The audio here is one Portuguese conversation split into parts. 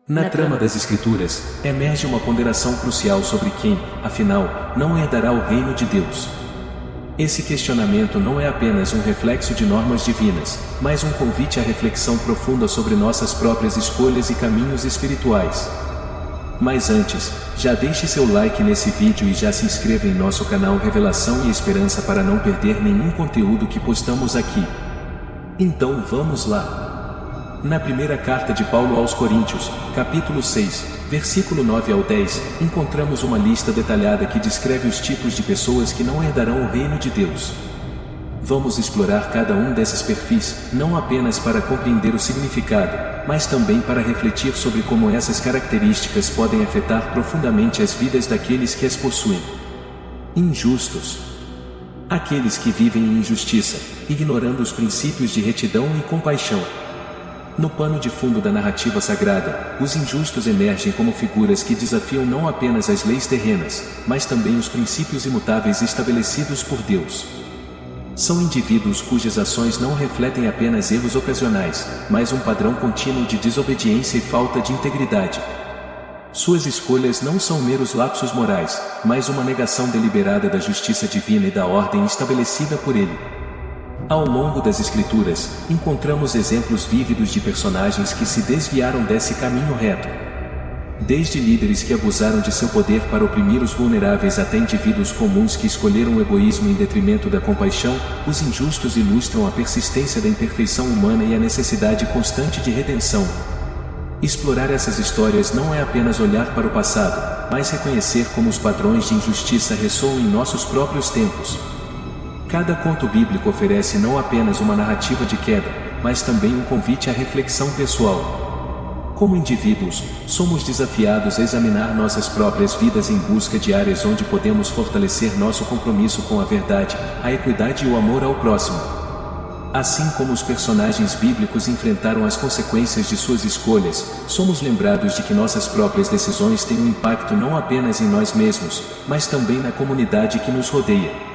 Na trama das Escrituras, emerge uma ponderação crucial sobre quem, afinal, não herdará o reino de Deus. Esse questionamento não é apenas um reflexo de normas divinas, mas um convite à reflexão profunda sobre nossas próprias escolhas e caminhos espirituais. Mas antes, já deixe seu like nesse vídeo e já se inscreva em nosso canal Revelação e Esperança para não perder nenhum conteúdo que postamos aqui. Então vamos lá! Na primeira carta de Paulo aos Coríntios, capítulo 6, versículo 9 ao 10, encontramos uma lista detalhada que descreve os tipos de pessoas que não herdarão o reino de Deus. Vamos explorar cada um desses perfis, não apenas para compreender o significado, mas também para refletir sobre como essas características podem afetar profundamente as vidas daqueles que as possuem. Injustos. Aqueles que vivem em injustiça, ignorando os princípios de retidão e compaixão. No pano de fundo da narrativa sagrada, os injustos emergem como figuras que desafiam não apenas as leis terrenas, mas também os princípios imutáveis estabelecidos por Deus. São indivíduos cujas ações não refletem apenas erros ocasionais, mas um padrão contínuo de desobediência e falta de integridade. Suas escolhas não são meros lapsos morais, mas uma negação deliberada da justiça divina e da ordem estabelecida por Ele. Ao longo das Escrituras, encontramos exemplos vívidos de personagens que se desviaram desse caminho reto. Desde líderes que abusaram de seu poder para oprimir os vulneráveis até indivíduos comuns que escolheram o egoísmo em detrimento da compaixão, os injustos ilustram a persistência da imperfeição humana e a necessidade constante de redenção. Explorar essas histórias não é apenas olhar para o passado, mas reconhecer como os padrões de injustiça ressoam em nossos próprios tempos. Cada conto bíblico oferece não apenas uma narrativa de queda, mas também um convite à reflexão pessoal. Como indivíduos, somos desafiados a examinar nossas próprias vidas em busca de áreas onde podemos fortalecer nosso compromisso com a verdade, a equidade e o amor ao próximo. Assim como os personagens bíblicos enfrentaram as consequências de suas escolhas, somos lembrados de que nossas próprias decisões têm um impacto não apenas em nós mesmos, mas também na comunidade que nos rodeia.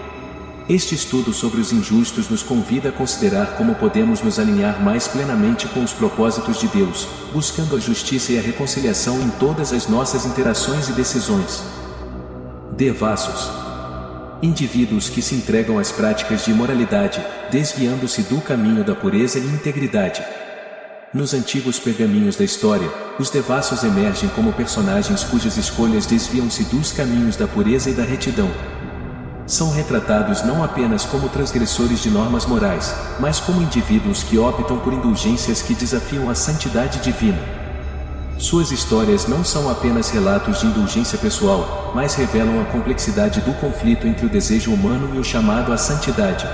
Este estudo sobre os injustos nos convida a considerar como podemos nos alinhar mais plenamente com os propósitos de Deus, buscando a justiça e a reconciliação em todas as nossas interações e decisões. Devassos. Indivíduos que se entregam às práticas de imoralidade, desviando-se do caminho da pureza e integridade. Nos antigos pergaminhos da história, os devassos emergem como personagens cujas escolhas desviam-se dos caminhos da pureza e da retidão. São retratados não apenas como transgressores de normas morais, mas como indivíduos que optam por indulgências que desafiam a santidade divina. Suas histórias não são apenas relatos de indulgência pessoal, mas revelam a complexidade do conflito entre o desejo humano e o chamado à santidade.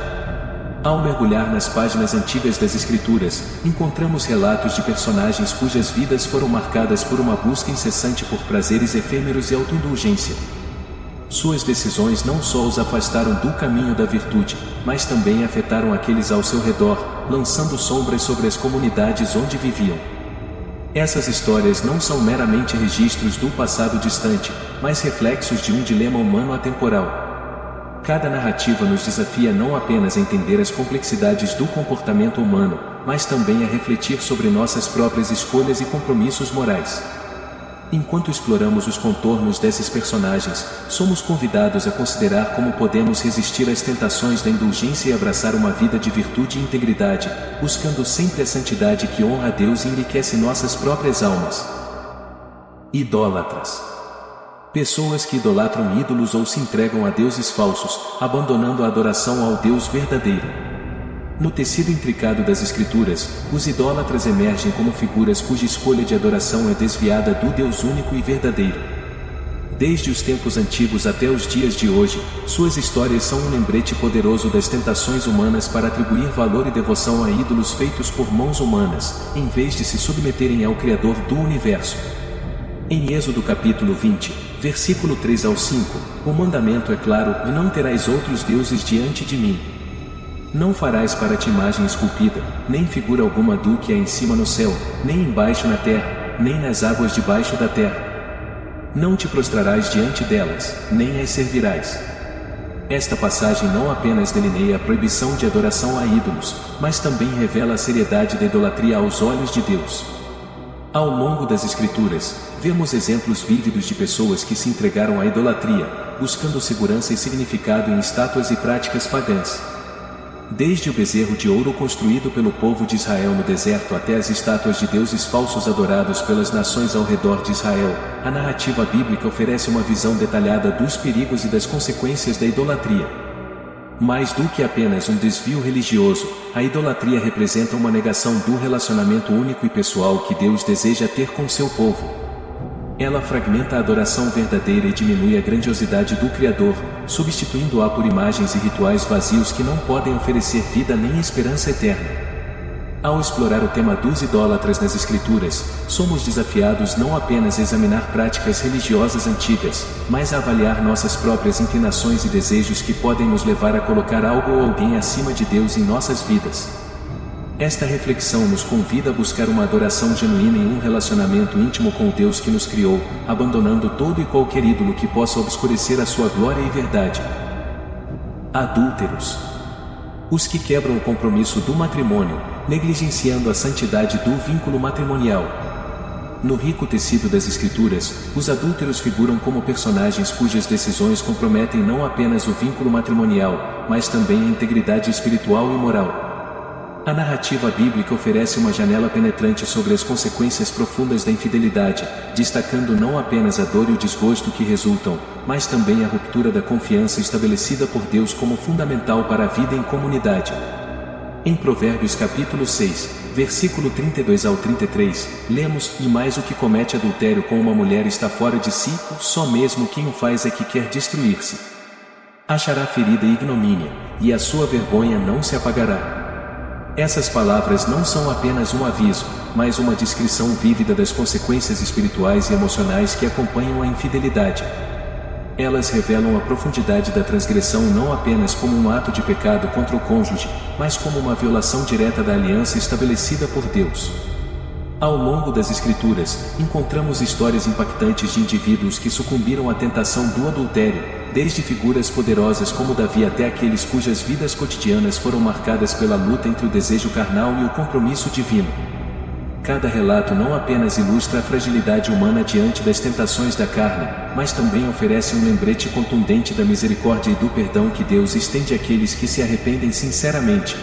Ao mergulhar nas páginas antigas das Escrituras, encontramos relatos de personagens cujas vidas foram marcadas por uma busca incessante por prazeres efêmeros e autoindulgência. Suas decisões não só os afastaram do caminho da virtude, mas também afetaram aqueles ao seu redor, lançando sombras sobre as comunidades onde viviam. Essas histórias não são meramente registros do passado distante, mas reflexos de um dilema humano atemporal. Cada narrativa nos desafia não apenas a entender as complexidades do comportamento humano, mas também a refletir sobre nossas próprias escolhas e compromissos morais. Enquanto exploramos os contornos desses personagens, somos convidados a considerar como podemos resistir às tentações da indulgência e abraçar uma vida de virtude e integridade, buscando sempre a santidade que honra a Deus e enriquece nossas próprias almas. Idólatras. Pessoas que idolatram ídolos ou se entregam a deuses falsos, abandonando a adoração ao Deus verdadeiro. No tecido intricado das Escrituras, os idólatras emergem como figuras cuja escolha de adoração é desviada do Deus único e verdadeiro. Desde os tempos antigos até os dias de hoje, suas histórias são um lembrete poderoso das tentações humanas para atribuir valor e devoção a ídolos feitos por mãos humanas, em vez de se submeterem ao Criador do universo. Em Êxodo capítulo 20, versículo 3 ao 5, o mandamento é claro: e não terás outros deuses diante de mim. Não farás para ti imagem esculpida, nem figura alguma do que há em cima no céu, nem embaixo na terra, nem nas águas debaixo da terra. Não te prostrarás diante delas, nem as servirás. Esta passagem não apenas delineia a proibição de adoração a ídolos, mas também revela a seriedade da idolatria aos olhos de Deus. Ao longo das Escrituras, vemos exemplos vívidos de pessoas que se entregaram à idolatria, buscando segurança e significado em estátuas e práticas pagãs. Desde o bezerro de ouro construído pelo povo de Israel no deserto até as estátuas de deuses falsos adorados pelas nações ao redor de Israel, a narrativa bíblica oferece uma visão detalhada dos perigos e das consequências da idolatria. Mais do que apenas um desvio religioso, a idolatria representa uma negação do relacionamento único e pessoal que Deus deseja ter com seu povo. Ela fragmenta a adoração verdadeira e diminui a grandiosidade do Criador, substituindo-a por imagens e rituais vazios que não podem oferecer vida nem esperança eterna. Ao explorar o tema dos idólatras nas Escrituras, somos desafiados não apenas a examinar práticas religiosas antigas, mas a avaliar nossas próprias inclinações e desejos que podem nos levar a colocar algo ou alguém acima de Deus em nossas vidas. Esta reflexão nos convida a buscar uma adoração genuína em um relacionamento íntimo com o Deus que nos criou, abandonando todo e qualquer ídolo que possa obscurecer a sua glória e verdade. Adúlteros. Os que quebram o compromisso do matrimônio, negligenciando a santidade do vínculo matrimonial. No rico tecido das Escrituras, os adúlteros figuram como personagens cujas decisões comprometem não apenas o vínculo matrimonial, mas também a integridade espiritual e moral. A narrativa bíblica oferece uma janela penetrante sobre as consequências profundas da infidelidade, destacando não apenas a dor e o desgosto que resultam, mas também a ruptura da confiança estabelecida por Deus como fundamental para a vida em comunidade. Em Provérbios capítulo 6, versículo 32 ao 33, lemos: "E mais o que comete adultério com uma mulher está fora de si, só mesmo quem o faz é que quer destruir-se. Achará ferida e ignomínia, e a sua vergonha não se apagará." Essas palavras não são apenas um aviso, mas uma descrição vívida das consequências espirituais e emocionais que acompanham a infidelidade. Elas revelam a profundidade da transgressão não apenas como um ato de pecado contra o cônjuge, mas como uma violação direta da aliança estabelecida por Deus. Ao longo das Escrituras, encontramos histórias impactantes de indivíduos que sucumbiram à tentação do adultério, desde figuras poderosas como Davi até aqueles cujas vidas cotidianas foram marcadas pela luta entre o desejo carnal e o compromisso divino. Cada relato não apenas ilustra a fragilidade humana diante das tentações da carne, mas também oferece um lembrete contundente da misericórdia e do perdão que Deus estende àqueles que se arrependem sinceramente.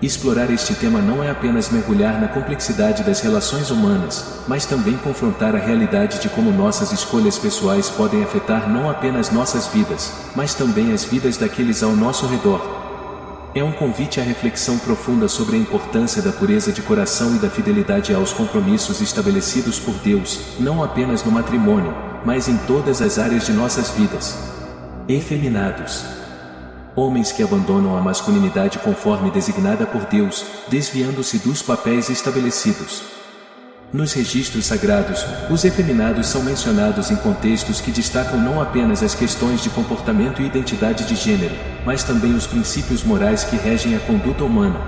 Explorar este tema não é apenas mergulhar na complexidade das relações humanas, mas também confrontar a realidade de como nossas escolhas pessoais podem afetar não apenas nossas vidas, mas também as vidas daqueles ao nosso redor. É um convite à reflexão profunda sobre a importância da pureza de coração e da fidelidade aos compromissos estabelecidos por Deus, não apenas no matrimônio, mas em todas as áreas de nossas vidas. Efeminados. Homens que abandonam a masculinidade conforme designada por Deus, desviando-se dos papéis estabelecidos. Nos registros sagrados, os efeminados são mencionados em contextos que destacam não apenas as questões de comportamento e identidade de gênero, mas também os princípios morais que regem a conduta humana.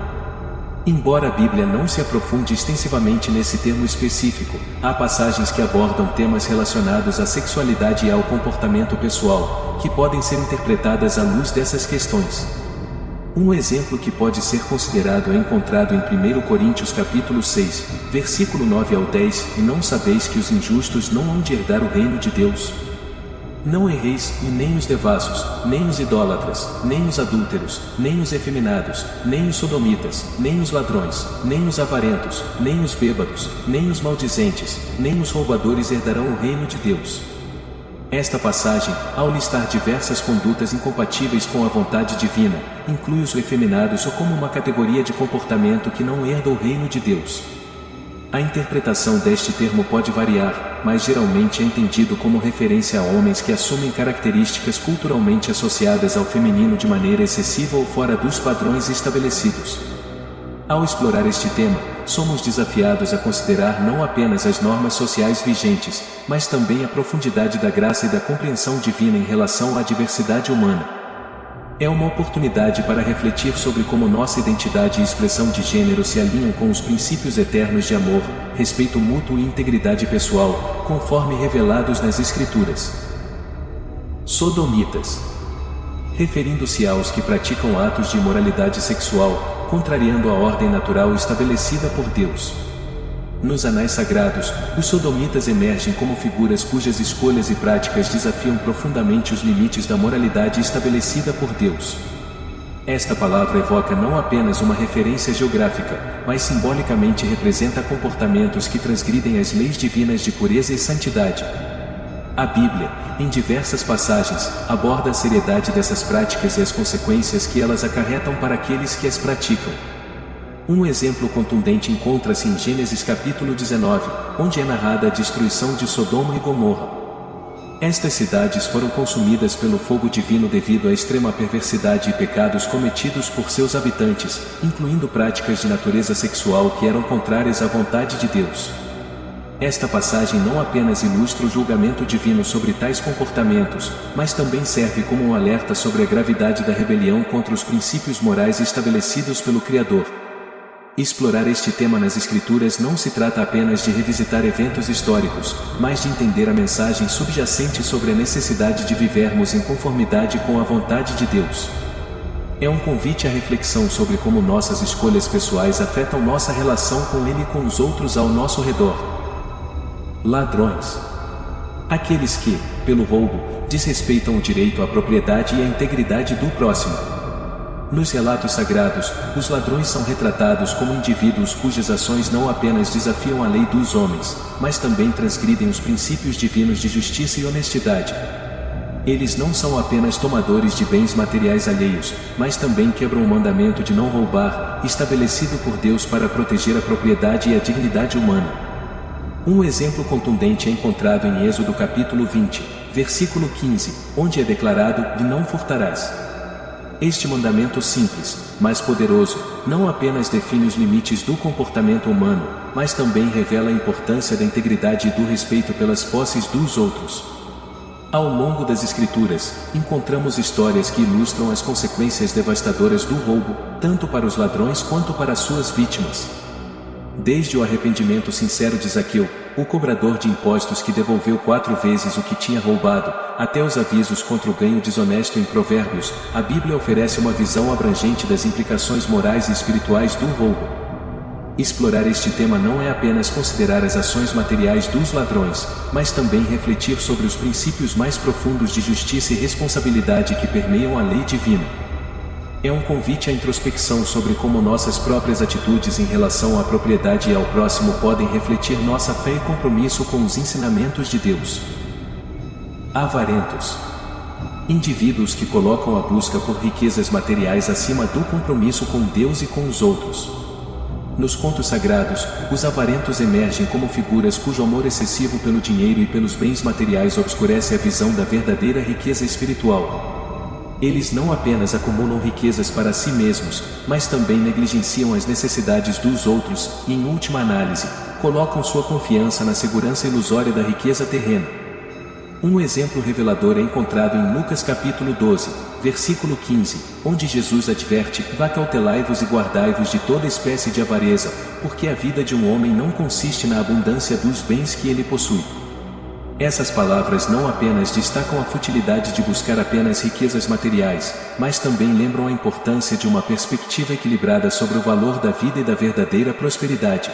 Embora a Bíblia não se aprofunde extensivamente nesse termo específico, há passagens que abordam temas relacionados à sexualidade e ao comportamento pessoal, que podem ser interpretadas à luz dessas questões. Um exemplo que pode ser considerado é encontrado em 1 Coríntios capítulo 6, versículo 9 ao 10, "E não sabeis que os injustos não hão de herdar o reino de Deus? Não erreis, e nem os devassos, nem os idólatras, nem os adúlteros, nem os efeminados, nem os sodomitas, nem os ladrões, nem os avarentos, nem os bêbados, nem os maldizentes, nem os roubadores herdarão o reino de Deus." Esta passagem, ao listar diversas condutas incompatíveis com a vontade divina, inclui os efeminados como uma categoria de comportamento que não herda o reino de Deus. A interpretação deste termo pode variar, mas geralmente é entendido como referência a homens que assumem características culturalmente associadas ao feminino de maneira excessiva ou fora dos padrões estabelecidos. Ao explorar este tema, somos desafiados a considerar não apenas as normas sociais vigentes, mas também a profundidade da graça e da compreensão divina em relação à diversidade humana. É uma oportunidade para refletir sobre como nossa identidade e expressão de gênero se alinham com os princípios eternos de amor, respeito mútuo e integridade pessoal, conforme revelados nas Escrituras. Sodomitas. Referindo-se aos que praticam atos de imoralidade sexual, contrariando a ordem natural estabelecida por Deus. Nos anais sagrados, os sodomitas emergem como figuras cujas escolhas e práticas desafiam profundamente os limites da moralidade estabelecida por Deus. Esta palavra evoca não apenas uma referência geográfica, mas simbolicamente representa comportamentos que transgridem as leis divinas de pureza e santidade. A Bíblia, em diversas passagens, aborda a seriedade dessas práticas e as consequências que elas acarretam para aqueles que as praticam. Um exemplo contundente encontra-se em Gênesis capítulo 19, onde é narrada a destruição de Sodoma e Gomorra. Estas cidades foram consumidas pelo fogo divino devido à extrema perversidade e pecados cometidos por seus habitantes, incluindo práticas de natureza sexual que eram contrárias à vontade de Deus. Esta passagem não apenas ilustra o julgamento divino sobre tais comportamentos, mas também serve como um alerta sobre a gravidade da rebelião contra os princípios morais estabelecidos pelo Criador. Explorar este tema nas Escrituras não se trata apenas de revisitar eventos históricos, mas de entender a mensagem subjacente sobre a necessidade de vivermos em conformidade com a vontade de Deus. É um convite à reflexão sobre como nossas escolhas pessoais afetam nossa relação com Ele e com os outros ao nosso redor. Ladrões. Aqueles que, pelo roubo, desrespeitam o direito à propriedade e à integridade do próximo. Nos relatos sagrados, os ladrões são retratados como indivíduos cujas ações não apenas desafiam a lei dos homens, mas também transgridem os princípios divinos de justiça e honestidade. Eles não são apenas tomadores de bens materiais alheios, mas também quebram o mandamento de não roubar, estabelecido por Deus para proteger a propriedade e a dignidade humana. Um exemplo contundente é encontrado em Êxodo capítulo 20, versículo 15, onde é declarado: "E não furtarás." Este mandamento simples, mas poderoso, não apenas define os limites do comportamento humano, mas também revela a importância da integridade e do respeito pelas posses dos outros. Ao longo das Escrituras, encontramos histórias que ilustram as consequências devastadoras do roubo, tanto para os ladrões quanto para suas vítimas. Desde o arrependimento sincero de Zaqueu, o cobrador de impostos que devolveu 4 vezes o que tinha roubado, até os avisos contra o ganho desonesto em Provérbios, a Bíblia oferece uma visão abrangente das implicações morais e espirituais do roubo. Explorar este tema não é apenas considerar as ações materiais dos ladrões, mas também refletir sobre os princípios mais profundos de justiça e responsabilidade que permeiam a lei divina. É um convite à introspecção sobre como nossas próprias atitudes em relação à propriedade e ao próximo podem refletir nossa fé e compromisso com os ensinamentos de Deus. Avarentos. Indivíduos que colocam a busca por riquezas materiais acima do compromisso com Deus e com os outros. Nos contos sagrados, os avarentos emergem como figuras cujo amor excessivo pelo dinheiro e pelos bens materiais obscurece a visão da verdadeira riqueza espiritual. Eles não apenas acumulam riquezas para si mesmos, mas também negligenciam as necessidades dos outros e, em última análise, colocam sua confiança na segurança ilusória da riqueza terrena. Um exemplo revelador é encontrado em Lucas capítulo 12, versículo 15, onde Jesus adverte: "Acautelai-vos e guardai-vos de toda espécie de avareza, porque a vida de um homem não consiste na abundância dos bens que ele possui." Essas palavras não apenas destacam a futilidade de buscar apenas riquezas materiais, mas também lembram a importância de uma perspectiva equilibrada sobre o valor da vida e da verdadeira prosperidade.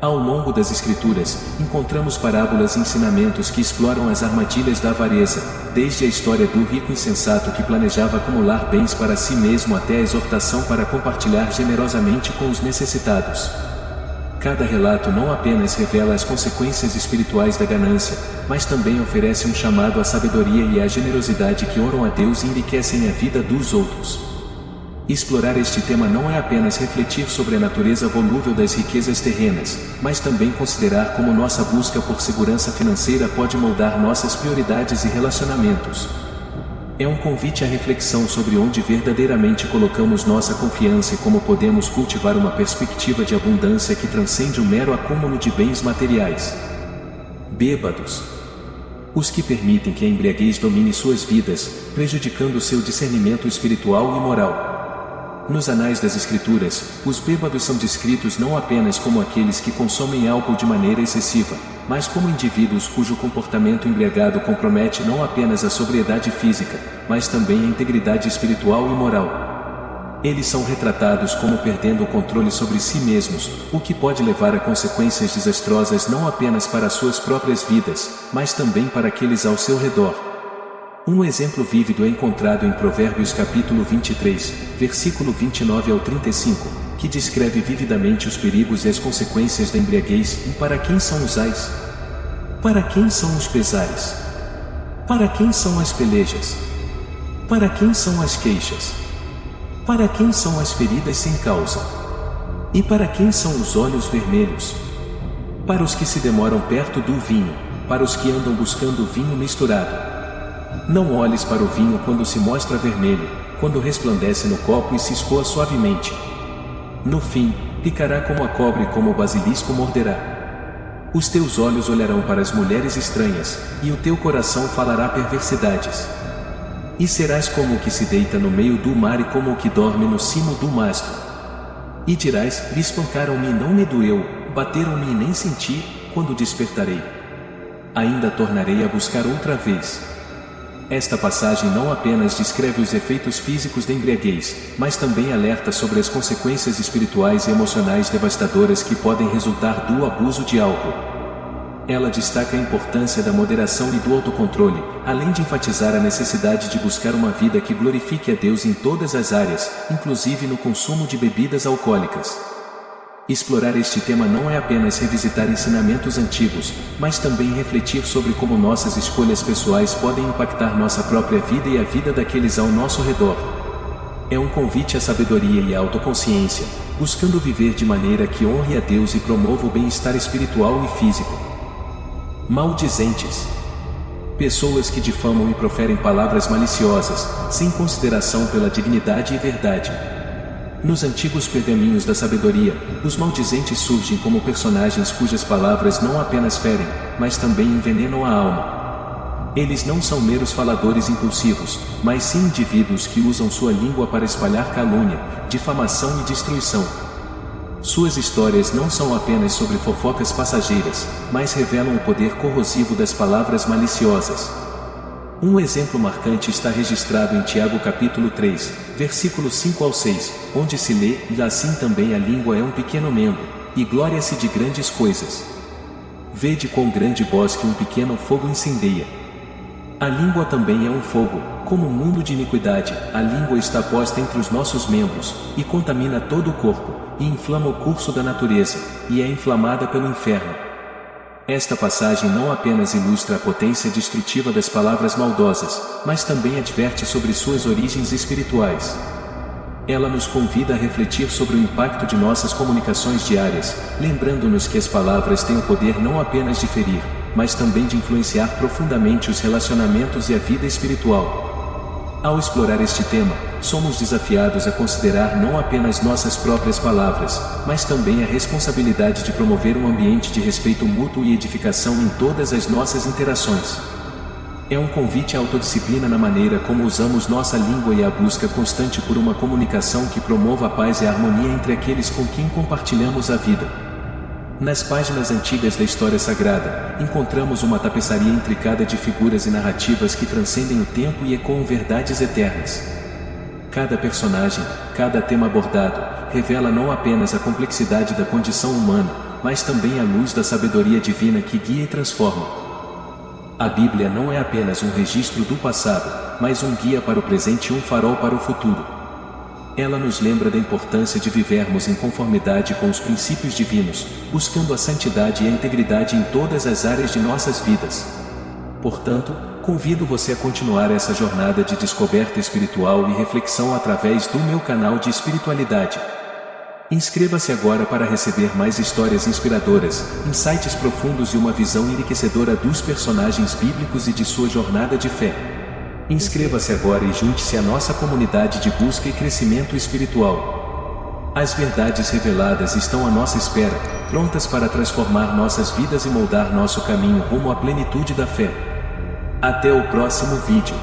Ao longo das Escrituras, encontramos parábolas e ensinamentos que exploram as armadilhas da avareza, desde a história do rico insensato que planejava acumular bens para si mesmo até a exortação para compartilhar generosamente com os necessitados. Cada relato não apenas revela as consequências espirituais da ganância, mas também oferece um chamado à sabedoria e à generosidade que honram a Deus e enriquecem a vida dos outros. Explorar este tema não é apenas refletir sobre a natureza volúvel das riquezas terrenas, mas também considerar como nossa busca por segurança financeira pode moldar nossas prioridades e relacionamentos. É um convite à reflexão sobre onde verdadeiramente colocamos nossa confiança e como podemos cultivar uma perspectiva de abundância que transcende o mero acúmulo de bens materiais. Bêbados. Os que permitem que a embriaguez domine suas vidas, prejudicando seu discernimento espiritual e moral. Nos anais das Escrituras, os bêbados são descritos não apenas como aqueles que consomem álcool de maneira excessiva, mas como indivíduos cujo comportamento embriagado compromete não apenas a sobriedade física, mas também a integridade espiritual e moral. Eles são retratados como perdendo o controle sobre si mesmos, o que pode levar a consequências desastrosas não apenas para suas próprias vidas, mas também para aqueles ao seu redor. Um exemplo vívido é encontrado em Provérbios capítulo 23, versículo 29 ao 35, que descreve vividamente os perigos e as consequências da embriaguez. E para quem são os ais? Para quem são os pesares? Para quem são as pelejas? Para quem são as queixas? Para quem são as feridas sem causa? E para quem são os olhos vermelhos? Para os que se demoram perto do vinho, para os que andam buscando vinho misturado. Não olhes para o vinho quando se mostra vermelho, quando resplandece no copo e se escoa suavemente. No fim, picará como a cobra e como o basilisco morderá. Os teus olhos olharão para as mulheres estranhas, e o teu coração falará perversidades. E serás como o que se deita no meio do mar e como o que dorme no cimo do mastro. E dirás: espancaram-me e não me doeu, bateram-me e nem senti, quando despertarei. Ainda tornarei a buscar outra vez. Esta passagem não apenas descreve os efeitos físicos da embriaguez, mas também alerta sobre as consequências espirituais e emocionais devastadoras que podem resultar do abuso de álcool. Ela destaca a importância da moderação e do autocontrole, além de enfatizar a necessidade de buscar uma vida que glorifique a Deus em todas as áreas, inclusive no consumo de bebidas alcoólicas. Explorar este tema não é apenas revisitar ensinamentos antigos, mas também refletir sobre como nossas escolhas pessoais podem impactar nossa própria vida e a vida daqueles ao nosso redor. É um convite à sabedoria e à autoconsciência, buscando viver de maneira que honre a Deus e promova o bem-estar espiritual e físico. Maldizentes. Pessoas que difamam e proferem palavras maliciosas, sem consideração pela dignidade e verdade. Nos antigos pergaminhos da sabedoria, os maldizentes surgem como personagens cujas palavras não apenas ferem, mas também envenenam a alma. Eles não são meros faladores impulsivos, mas sim indivíduos que usam sua língua para espalhar calúnia, difamação e destruição. Suas histórias não são apenas sobre fofocas passageiras, mas revelam o poder corrosivo das palavras maliciosas. Um exemplo marcante está registrado em Tiago capítulo 3, versículos 5 ao 6, onde se lê: "E assim também a língua é um pequeno membro, e glória-se de grandes coisas. Vede quão grande bosque um pequeno fogo incendeia. A língua também é um fogo, como um mundo de iniquidade. A língua está posta entre os nossos membros, e contamina todo o corpo, e inflama o curso da natureza, e é inflamada pelo inferno." Esta passagem não apenas ilustra a potência destrutiva das palavras maldosas, mas também adverte sobre suas origens espirituais. Ela nos convida a refletir sobre o impacto de nossas comunicações diárias, lembrando-nos que as palavras têm o poder não apenas de ferir, mas também de influenciar profundamente os relacionamentos e a vida espiritual. Ao explorar este tema, somos desafiados a considerar não apenas nossas próprias palavras, mas também a responsabilidade de promover um ambiente de respeito mútuo e edificação em todas as nossas interações. É um convite à autodisciplina na maneira como usamos nossa língua e à busca constante por uma comunicação que promova a paz e a harmonia entre aqueles com quem compartilhamos a vida. Nas páginas antigas da história sagrada, encontramos uma tapeçaria intricada de figuras e narrativas que transcendem o tempo e ecoam verdades eternas. Cada personagem, cada tema abordado, revela não apenas a complexidade da condição humana, mas também a luz da sabedoria divina que guia e transforma. A Bíblia não é apenas um registro do passado, mas um guia para o presente e um farol para o futuro. Ela nos lembra da importância de vivermos em conformidade com os princípios divinos, buscando a santidade e a integridade em todas as áreas de nossas vidas. Portanto, convido você a continuar essa jornada de descoberta espiritual e reflexão através do meu canal de espiritualidade. Inscreva-se agora para receber mais histórias inspiradoras, insights profundos e uma visão enriquecedora dos personagens bíblicos e de sua jornada de fé. Inscreva-se agora e junte-se à nossa comunidade de busca e crescimento espiritual. As verdades reveladas estão à nossa espera, prontas para transformar nossas vidas e moldar nosso caminho rumo à plenitude da fé. Até o próximo vídeo.